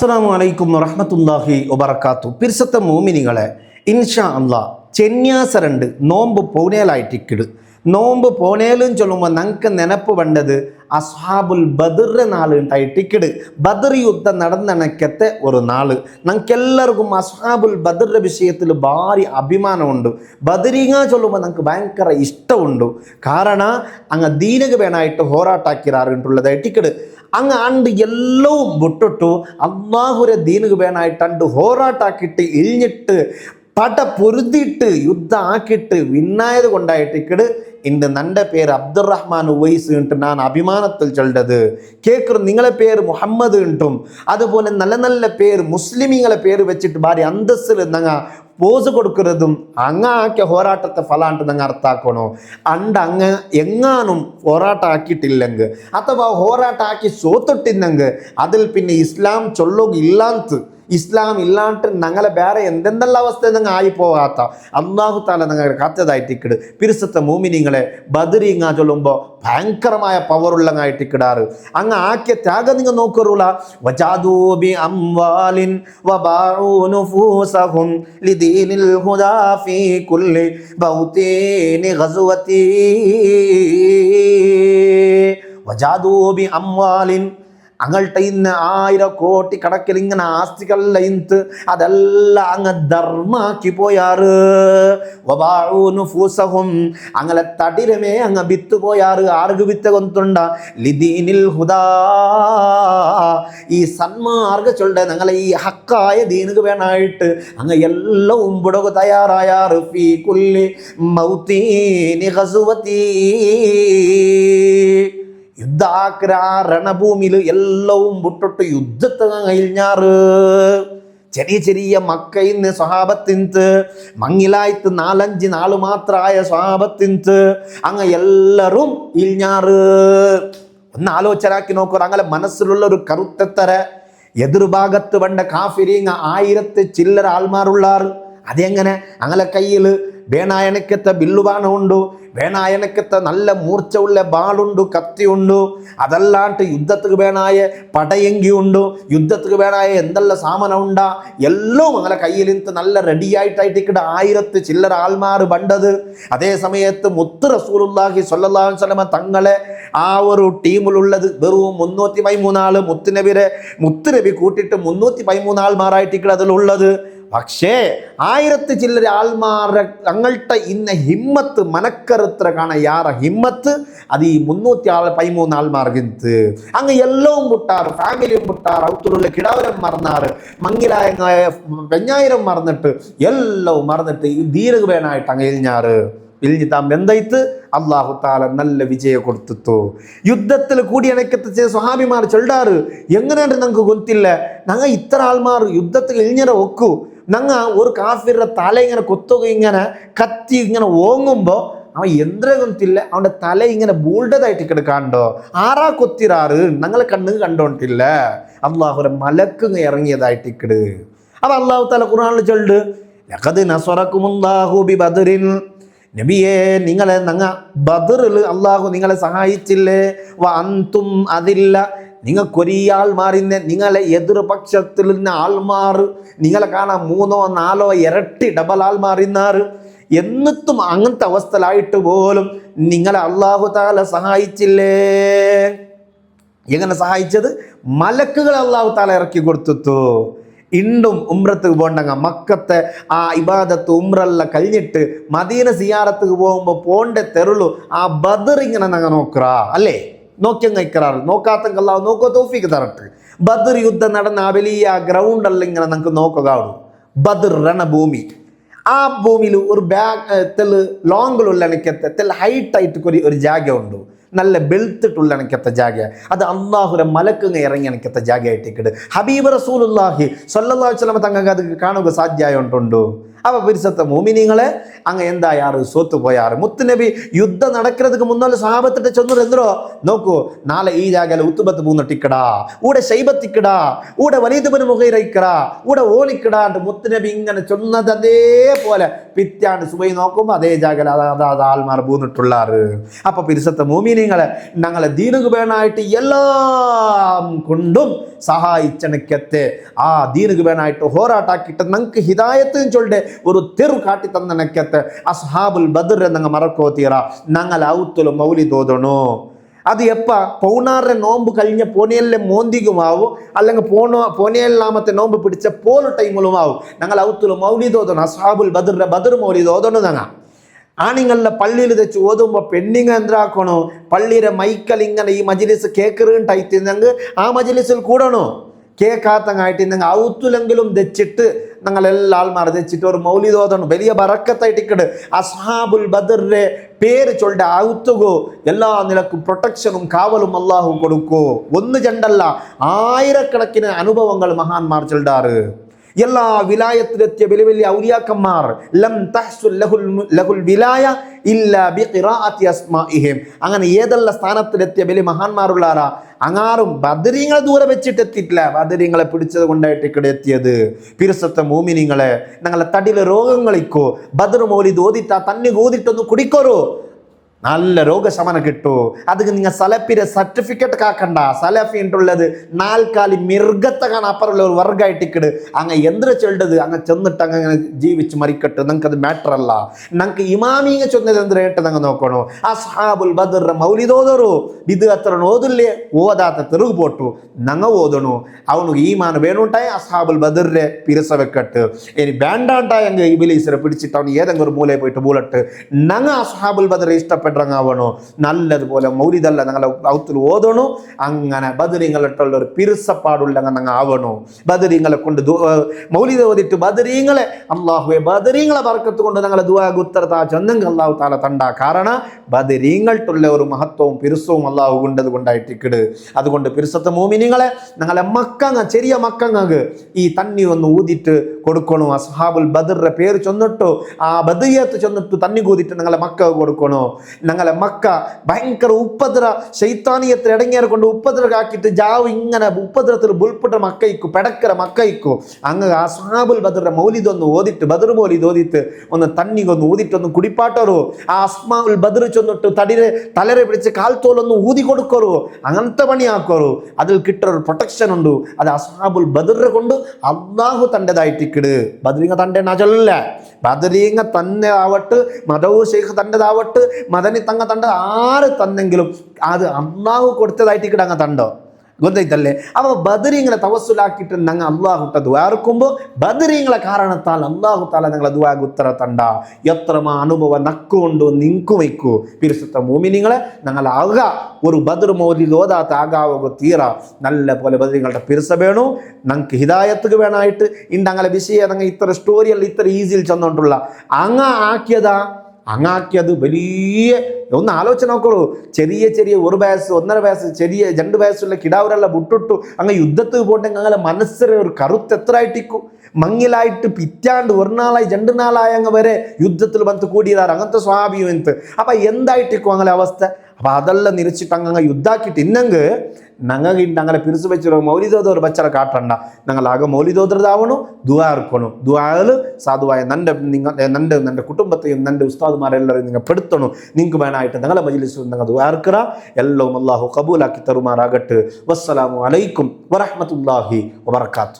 അസ്സലാമു അലൈക്കും വറഹ്മത്തുള്ളാഹി വബറകാതുഹു. പിർസത്തെ മോമിനികളെ, ഇൻഷാ അല്ലാ ചെന്യാസരണ്ട് നോമ്പ് പോണേലായിട്ടിക്കിട്. നോമ്പ് പോണേലും ചൊല്ലുമ്പോൾ നമുക്ക് നെനപ്പ് വേണ്ടത് അസ്ഹാബുൽ ബദറിന്റെ നാൾ ഉണ്ടായിട്ടിക്കിട്. ബദർ യുദ്ധം നടന്നണക്കത്തെ ഒരു നാള്. നമുക്കെല്ലാവർക്കും അസ്ഹാബുൽ ബദറിന്റെ വിഷയത്തിൽ ഭാരി അഭിമാനമുണ്ട്. ബദരീങ്ങ ചൊല്ലുമ്പോൾ നമുക്ക് ഭയങ്കര ഇഷ്ടമുണ്ട്. കാരണം അങ്ങ് ദീനക വേണമായിട്ട് ഹോറാട്ടാക്കിറാറുള്ളതായിട്ടിക്കിട്. അങ്ങ് ആണ്ട് എല്ലവും വിട്ടിട്ടു അള്ളാഹുരെ ദീനുക വേണമായിട്ടണ്ട് ഹോറാട്ടാക്കിയിട്ട് ഇഴിഞ്ഞിട്ട് പട പൊരുതിയിട്ട് യുദ്ധം ആക്കിയിട്ട് വിന്നായത് കൊണ്ടായിട്ടിക്കട് ഇന്ന് നൻ്റെ പേര് അബ്ദുറഹ്മാൻ ഉവൈസ് ഉണ്ട്. ഞാൻ അഭിമാനത്തിൽ ചൊല്ലത് കേൾക്കും. നിങ്ങളെ പേര് മുഹമ്മദ് ഉണ്ടും അതുപോലെ നല്ല നല്ല പേര് മുസ്ലിമീങ്ങളെ പേര് വെച്ചിട്ട് ഭാരി അന്തസ്സിൽ നങ്ങ പോസ് കൊടുക്കുന്നതും അങ്ങ ആക്കിയ ഹോരാട്ടത്തെ ഫലാണ്ട് നങ്ങ അർത്ഥാക്കണോ. അങ്ങ് എങ്ങാനും ഹോരാട്ടം ആക്കിയിട്ടില്ലെങ്കിൽ അഥവാ ഹോരാട്ടം ആക്കി സോത്തിട്ടിന്നെങ്കിൽ അതിൽ പിന്നെ ഇസ്ലാം ചൊല്ലുക ഇല്ലാത്ത ഇസ്ലാം ഇല്ലാണ്ട് ഞങ്ങളെ വേറെ എന്തെന്തെല്ലാം അവസ്ഥ നിങ്ങൾ ആയിപ്പോകാത്ത അള്ളാഹു താല ഞങ്ങൾ കാത്തതായിട്ടിക്കിട്. പിരിസത്തെ മോമിനിങ്ങളെ ബദരീങ്ങ ചൊല്ലുമ്പോൾ ഭയങ്കരമായ പവറുള്ളങ്ങായിട്ടിക്കിടാറ്. അങ്ങ് ആക്കിയ ത്യാഗം നിങ്ങൾ നോക്കറുള്ള വജാദൂബി അംവാലിൻ വബാഉ നുഫൂസഹും ലിദീനിൽ ഹുദാ ഫീ കുല്ലി ബൗതീനി ഗസ്വതി വജാദൂബി അംവാലിൻ അങ്ങൾട്ട് ഇന്ന് 1000 കോടി കണക്കിൽ ഇങ്ങനെ ആസ്തികളില്ല ഇന്ന് അതെല്ലാം അങ്ങ് ധർമാക്കി പോയാറ്. അങ്ങനെ തടിരമേ അങ്ങ് വിത്ത് പോയാറ്. ആർക്ക് വിത്ത് കൊണ്ടുണ്ട ലിദീനിൽ ഹുദാ, ഈ സന്മാർഗ ചൊല്ലെ ഞങ്ങളെ ഈ ഹക്കായ ദീനുക വേണമായിട്ട് അങ്ങ് എല്ലാം പുടക തയ്യാറായാറ്. ഫീ കുല്ലി മൗതീനി ഗസ്വതി, യുദ്ധാക്ര രണഭൂമിയിൽ എല്ലവും വിട്ടിട്ട് യുദ്ധത്തെ കഴിഞ്ഞാറ്. ചെറിയ ചെറിയ മക്കയിന്ന് സ്വഹാബത്തിന്ത് മങ്ങിലായിട്ട് 4-5 നാള് മാത്രമായ സ്വഹാബത്തിന്ത് അങ്ങ് എല്ലാവരും ഇഴിഞ്ഞാറ്. ഒന്ന് ആലോചനാക്കി നോക്കുക. അങ്ങനെ മനസ്സിലുള്ള ഒരു കറുത്തത്തര എതിർഭാഗത്ത് വേണ്ട കാഫിരിങ്ങ 1000 ചില്ലറ ആൾമാരുള്ളാറ്. അതെങ്ങനെ അങ്ങനെ കയ്യിൽ വേണായനക്കത്തെ ബില്ലുബാണമുണ്ട്, വേണായനക്കത്തെ നല്ല മൂർച്ച ഉള്ള ബാളുണ്ട്, കത്തിയുണ്ട്. അതല്ലാണ്ട് യുദ്ധത്തിന് വേണായ പടയെങ്കി ഉണ്ട്, യുദ്ധത്തിന് വേണായ എന്തെല്ലാം സാധനം ഉണ്ടാ എല്ലാം അങ്ങനെ കയ്യിലിട്ട് നല്ല റെഡിയായിട്ടായിട്ടിക്കിട്ട് 1000 ചില്ലറ ആൾമാർ ബണ്ടത്. അതേ സമയത്ത് മുത്ത് റസൂലുള്ളാഹി സ്വല്ലല്ലാഹു അലൈഹി വസല്ലമ തങ്ങളെ ആ ഒരു ടീമിലുള്ളത് വെറും 313 ആള്. മുത്തുനബി കൂട്ടിയിട്ട് 313 ആൾമാരായിട്ടിക്കിട്ട് അതിലുള്ളത്. പക്ഷേ 1000 ചില്ലര ആൾമാരെ തങ്ങളുടെ ഇന്ന ഹിമ്മത്ത് മനക്കറുത്ര കാണാൻ യാറ ഹിമ്മത്ത് അത് ഈ 313 ആൾമാർക്കിന്ത് അങ്ങ് എല്ലാം വിട്ടാറ്. ഫാമിലിയും വിട്ടാറ്, ഔത്തുള്ള കിടാവരം മറന്നാറ്, മങ്ങിലായ വെഞ്ഞായിരം മറന്നിട്ട് എല്ലാം മറന്നിട്ട് ഈ ദീർഘ വേണമായിട്ട് അങ്ങ് ഇഴിഞ്ഞാറ്. ഇഴിഞ്ഞിത്താൻ എന്തായിട്ട് അള്ളാഹു താല നല്ല വിജയം കൊടുത്തു. യുദ്ധത്തിൽ കൂടിയണക്കത്തെ സ്വഹാബിമാർ ചൊല്ലാറ്. എങ്ങനെയാണ് ഞങ്ങൾക്ക് ഗൊത്തില്ല, ഞങ്ങൾ ഇത്ര ആൾമാർ യുദ്ധത്തിൽ ഇഴിഞ്ഞര ഒക്കൂ. ഞങ്ങ ഒരു കാഫിറുടെ തല ഇങ്ങനെ കൊത്തുക ഇങ്ങനെ കത്തി ഇങ്ങനെ ഓങ്ങുമ്പോൾ അവൻ എന്തിനെ കൊത്തില്ല, അവൻ്റെ തല ഇങ്ങനെ ബൂൾഡതായിട്ട് കിടക്കാണ്ടോ. ആറാ കൊത്തിരാറ് ഞങ്ങളെ കണ്ണ് കണ്ടോണ്ടില്ല. അള്ളാഹുരെ മലക്ക് ഇറങ്ങിയതായിട്ടിക്കിട്. അത് അള്ളാഹു താല ഖുർആനിൽ ചൊല്ല് ലഖദ് നസറകുമുല്ലാഹു ബിബദറിൻ, നബിയെ നിങ്ങളെ നങ്ങ ബദറിൽ അള്ളാഹു നിങ്ങളെ സഹായിച്ചില്ലേ. അന്തും അതില്ല, നിങ്ങൾക്കൊരിയാൾ മാറിന്നെ നിങ്ങളെ എതിർപക്ഷത്തിൽ നിന്ന് ആൾമാർ നിങ്ങളെ കാണാൻ 3-4 ഇരട്ടി ഡബൽ ആൾമാറിന്നാറ്. എന്നിട്ടും അങ്ങനത്തെ അവസ്ഥയിലായിട്ട് പോലും നിങ്ങളെ അള്ളാഹു താല സഹായിച്ചില്ലേ. എങ്ങനെ സഹായിച്ചത്? മലക്കുകൾ അള്ളാഹു താല ഇറക്കി കൊടുത്തു. ഇണ്ടും ഉംറത്തുക്ക് പോകണ്ടങ്ങ മക്കത്തെ ആ ഇബാദത്ത് ഉംറല്ല കഴിഞ്ഞിട്ട് മദീന സിയാറത്തുക്ക് പോകുമ്പോൾ പോണ്ട തെരുളു ആ ബദർ ഇങ്ങനെ നങ്ങ നോക്കറാ അല്ലേ, നോക്കിയങ്ങ് നിൽക്കാറ്. നോക്കാത്തങ്കല്ല നോക്കോ തോഫിക്ക് തരട്ട്. ബദർ യുദ്ധം നടന്ന ആ വലിയ ഗ്രൗണ്ടല്ല ഇങ്ങനെ നമുക്ക് നോക്കുക. ബദർ രണഭൂമി. ആ ഭൂമിയിൽ ഒരു ലോങ്ങിലുള്ള എനിക്കത്തെ ഹൈറ്റായിട്ട് ഒരു ജാഗ ഉണ്ട്, നല്ല ബെൽത്തിട്ടുള്ള എനിക്കത്തെ ജാഗ. അത് അള്ളാഹുരെ മലക്കുങ്ങ ഇറങ്ങി എനിക്കത്തെ ജാഗയായിട്ടിക്കിട്. ഹബീബ് റസൂലുള്ളാഹി സ്വല്ലല്ലാഹു അലൈഹി വസല്ലം തങ്ങൾക്ക് അത് കാണുക സാധ്യമായിട്ടുണ്ടോ? அவ பிரிசத்த மூமினிங்களே அங்க எந்த யாரு சோத்து போயாரு முத்து நபி யுத்தம் நடக்கிறதுக்கு முன்னால சஹாபத்திட்ட சொன்னது எந்தரோ நோக்கு நாளை ಈ ಜಾಗದಲ್ಲಿ ಉತ್ತುಬತ್ பூந்துட்டிக்கடா ஊட சைபத்திக்கடா ஊட வலிதுபன் முகைரைக்கடா ஊட ஓலிக்கடா என்று முத்து நபி இങ്ങനെ சொன்னது அதே போல பித்தியாண்டு சுவை நோக்கும் அதே ஜாகல அதாவது ஆள்மார் பூந்துட்டுள்ளாரு அப்ப பிரிசத்த மூமினிங்களே ഞങ്ങളെ ദീനുക്ക് വേണായിട്ട് എല്ലാം കൊണ്ടും സഹായിച്ചണക്കത്തെ ആ ദീനുക്ക് വേണായിട്ട് ഹോരാട്ടാക്കിയിട്ട് നമുക്ക് ഹിദായത്ത് ചൊല്ലെ ഒരു തെരു കാട്ടി തന്നണക്കത്തെ അസ്ഹാബുൽ ബദർ എന്നങ്ങ് മറക്കോത്തീറ ഞങ്ങൾ ഔത്തുലും മൗലിദ് അത് എപ്പ പൗണാറിന്റെ നോമ്പ് കഴിഞ്ഞ പോനയല്ലേ മോന്തികുമാവും അല്ലെങ്കിൽ പോനയല്ലാമത്തെ നോമ്പ് പിടിച്ച പോല ടൈമിലുമാവും ഞങ്ങൾ ഔത്തുലും മൗലിദ് ഓതണം അസ്ഹാബുൽ ബദറിന്റെ ബദർ മൗലിദ് ഓതണം ഞങ്ങൾ ആണിങ്ങളുടെ പള്ളിയിൽ വെച്ച് ഓതുമ്പോൾ പെണ്ണിങ്ങ എന്താക്കണോ പള്ളിയുടെ മൈക്കൽ ഇങ്ങനെ ഈ മജ്ലിസ് കേൾക്കുന്നുണ്ടായിട്ടിരുന്നെങ്കിൽ ആ മജ്ലിസിൽ കൂടണോ കേൾക്കാത്തങ്ങായിട്ടിരുന്നെങ്കിൽ ഔത്തുലെങ്കിലും തെച്ചിട്ട് ഞങ്ങളെല്ലാ ആൾമാർ തെച്ചിട്ട് ഒരു മൗലിദ് ഓതണം വലിയ ബറക്കത്തായിട്ടിക്കട് അസ്ഹാബുൽ ബദറിന്റെ പേര് ചൊല്ലിട്ട് ഔത്തുകോ എല്ലാ നിലക്കും പ്രൊട്ടക്ഷനും കാവലും അള്ളാഹു കൊടുക്കോ ഒന്ന് രണ്ടല്ല ആയിരക്കണക്കിന് അനുഭവങ്ങൾ മഹാന്മാർ ചൊല്ലാറ് എല്ലാ വിലായത്തിലെത്തിയ വലിയ വലിയ ഔലിയാക്കന്മാർ ലം തഹ്സുൽ ലഹുൽ വിലായ ഇല്ലാ ബിഖിറാഅത്തി അസ്മാഇഹിം അങ്ങനെ ഏതെല്ലാം സ്ഥാനത്തിലെത്തിയ വലിയ മഹാന്മാരുള്ളാരാ അങ്ങാറും ബദരീങ്ങളെ ദൂരെ വെച്ചിട്ട് എത്തിയിട്ടില്ല ബദരീങ്ങളെ പിടിച്ചത് കൊണ്ടായിട്ട് ഇവിടെ എത്തിയത് പിരിസത്തെ മൂമിനിങ്ങളെ ഞങ്ങളെ തടിയിലെ രോഗങ്ങളിക്കോ ബദർ മൗലിദ് ഓതിട്ടാ തന്നെ ഓതിട്ടൊന്ന് കുടിക്കോറോ നല്ല രോഗശമനം കിട്ടൂ അതിന് നിങ്ങൾ സലഫിന്റെ സർട്ടിഫിക്കറ്റ് കാക്കണ്ട സലഫി ഉള്ളത് നാൽക്കാലി മിർഗത്തെ കാണാൻ അപ്പുറമുള്ള ഒരു വർഗമായിട്ടിക്കട് അങ്ങ് എന്തിനാ ചൊല്ലത് അങ്ങ് ചെന്നിട്ട് അങ്ങനെ ജീവിച്ച് മരിക്കട്ട് നിങ്ങൾക്ക് അത് മാറ്റർ അല്ല ഞങ്ങൾക്ക് ഇമാമിങ്ങ ചൊന്നത് എന്തിനാ കേട്ട് ഞങ്ങൾ നോക്കണോ അസ്ഹാബുൽ ബദർ മൗലിദ് ഓതറു ഇത് അത്ര ഓതില്ലേ ഓതാത്ത തെറുകു പോട്ടു ഞങ്ങൾ ഓതണു അവനു ഈമാൻ വേണുണ്ടായി അസ്ഹാബുൽ ബദറിന്റെ പിരസ വെക്കട്ട് ഇനി വേണ്ടാണ്ടായെങ്കിൽ ഇബിലീസിനെ പിടിച്ചിട്ട് അവൻ ഏതെങ്കിലും ഒരു മൂലയിൽ പോയിട്ട് മൂലട്ട് ഞങ്ങൾ അസ്ഹാബുൽ ബദർ ഇഷ്ടപ്പെട്ടു ാവണോ നല്ലതുപോലെ മൗലിദല്ല ഞങ്ങളെ ഔത്തിൽ ഓതണു അങ്ങനെ ബദരീങ്ങളിട്ടുള്ള ഒരു പിരിസപ്പാടുള്ള ഞങ്ങൾ ആവണോ ബദരീങ്ങളെ കൊണ്ട് മൗലിദ് ഓതിട്ട് ബദരീങ്ങളെ അള്ളാഹുവെ ബദരീങ്ങളെ ബർക്കത്ത് കൊണ്ട് ഞങ്ങളെ ദുആക്ക് ഉത്തരത്താ ചെന്നെങ്കിൽ അള്ളാഹു താല തണ്ട കാരണം ബദരീങ്ങൾട്ടുള്ള ഒരു മഹത്വവും പിരിസവും അള്ളാഹു കൊണ്ടത് കൊണ്ടായിട്ടിക്കട് അതുകൊണ്ട് പിരിസത്തെ മൂമിനിങ്ങളെ ഞങ്ങളെ മക്കങ്ങ ചെറിയ മക്കങ്ങക്ക് ഈ തന്നി ഒന്ന് ഊതിട്ട് കൊടുക്കണോ അസ്ഹാബുൽ ബദറിന്റെ പേര് ചൊന്നിട്ടോ ആ ബദരിയത്ത് ചൊന്നിട്ട് തന്നി കൂതിട്ട് ഞങ്ങളെ മക്ക കൊടുക്കണോ ഞങ്ങളെ മക്ക ഭയങ്കര ഉപദ്ര ശൈത്താനിയത്തിൽ ഇടങ്ങിയരെ കൊണ്ട് ഉപദ്രവാക്കിയിട്ട് ജാവ് ഇങ്ങനെ ഉപദ്രവത്തിൽ ബുൾപ്പെട്ട മക്കയിക്കു പെടക്കര മക്കയിക്കു അങ്ങ് ആ അസ്ഹാബുൽ ബദറിന്റെ മൗലിദ് ഒന്ന് ഓതിട്ട് ബദർ മൗലിദ് ഓതിട്ട് ഒന്ന് തന്നികൊന്ന് ഊതിട്ടൊന്ന് കുടിപ്പാട്ടറോ ആ അസ്മാഉൽ ബദർ ചൊന്നിട്ട് തലരെ പിടിച്ച് കാൽത്തോലൊന്ന് ഊതി കൊടുക്കറോ അങ്ങനത്തെ പണിയാക്കറോ അതിൽ കിട്ടൊരു പ്രൊട്ടക്ഷൻ ഉണ്ട് അത് അസ്ഹാബുൽ ബദറിനെ കൊണ്ട് അള്ളാഹു തൻ്റെതായിട്ടിക്കട് ബദരീങ്ങ തൻ്റെ നജല്ല ബദരീങ്ങ തന്നെ ആവട്ട് മദവു ഷെയ്ഖ് തൻ്റെതാവട്ട് മദനി തങ്ങ തണ്ട ആര് തന്നെങ്കിലും അത് അള്ളാഹു കൊടുത്തതായിട്ടിക്കട അങ്ങ് തണ്ടോ ಗೊತ್ತೈತಲ್ಲೇ ಅವ ಬದರಿங்களை ತವಸ್ಸುಲಾಕಿಟ್ಟು ನಂಗೆ ಅಲ್ಲಾಹುಟ್ಟ ದುವಾರ್ಕುಂಬೋ ಬದರಿಗಳ ಕಾರಣತ್ತಾൽ ಅಲ್ಲಾಹು ತಾಲ ഞങ്ങളെ ദുആക്ക് ഉത്തര തണ്ട എത്രമാ അനുഭവം നക്കുകൊണ്ട് നിങ്കു വയ്ക്കൂ പിരിസുത്ത മൂമിനിങ്ങളെ ഞങ്ങൾ ആക ഒരു ബദർ മൗലിദ് ഓതാത്ത ആകാവോ തീറ നല്ല പോലെ ബദരിങ്ങളുടെ പിരിസ വേണു ഞങ്ങൾക്ക് ഹിദായത്തുക്ക് വേണമായിട്ട് ഇണ്ടങ്ങളെ വിഷയം ഞങ്ങൾ ഇത്ര സ്റ്റോറിയല്ല ഇത്ര ഈസിയിൽ ചെന്നോണ്ടുള്ള അങ്ങ ആക്കിയതാ അങ്ങാക്കിയത് വലിയ ഒന്ന് ആലോചന നോക്കൂ ചെറിയ ചെറിയ ഒരു വയസ്സ് 1.5 വയസ്സ് ചെറിയ 2 വയസ്സുള്ള കിടാവരെല്ലാം വിട്ടിട്ടു അങ്ങ് യുദ്ധത്തിൽ പോട്ടെങ്കിൽ അങ്ങനെ മനസ്സിലെ ഒരു കറുത്ത് എത്ര ആയിട്ടിക്കും മങ്ങിലായിട്ട് പിറ്റാണ്ട് ഒരു നാളായി 2 നാളായി അങ്ങ് വരെ യുദ്ധത്തിൽ വന്ന് കൂടിയതാറ് അങ്ങനത്തെ സ്വാഭാവികം എന്ത് അപ്പം എന്തായിട്ടിക്കും അങ്ങനെ അവസ്ഥ അപ്പം അതെല്ലാം നിരച്ചിട്ട് അങ്ങ് യുദ്ധാക്കിയിട്ട് ഇന്നെങ്കിൽ ഞങ്ങൾക്ക് ഞങ്ങളെ പിരിച്ചു വെച്ചൊരു മൗലിദോദർ ബച്ചറ കാട്ടണ്ട ഞങ്ങളാകെ മൗലിദോദർതാവണു ദുആ ഇറക്കണം ദുആല് സാധുവായ നന്റെ കുടുംബത്തെയും നന്റെ ഉസ്താദുമാരെല്ലാവരും നിങ്ങൾ പെടുത്തണം നിങ്ങൾക്ക് വേണമായിട്ട് ഞങ്ങളെ മജ്ലിസിൽ നിങ്ങൾ ദുആ ഇറക്കുക എല്ലാം അല്ലാഹു കബൂലാക്കി തരുമാറാകട്ടെ വസ്സലാമു അലൈക്കും വറഹ്മത്തുള്ളാഹി വബറകാതുഹു.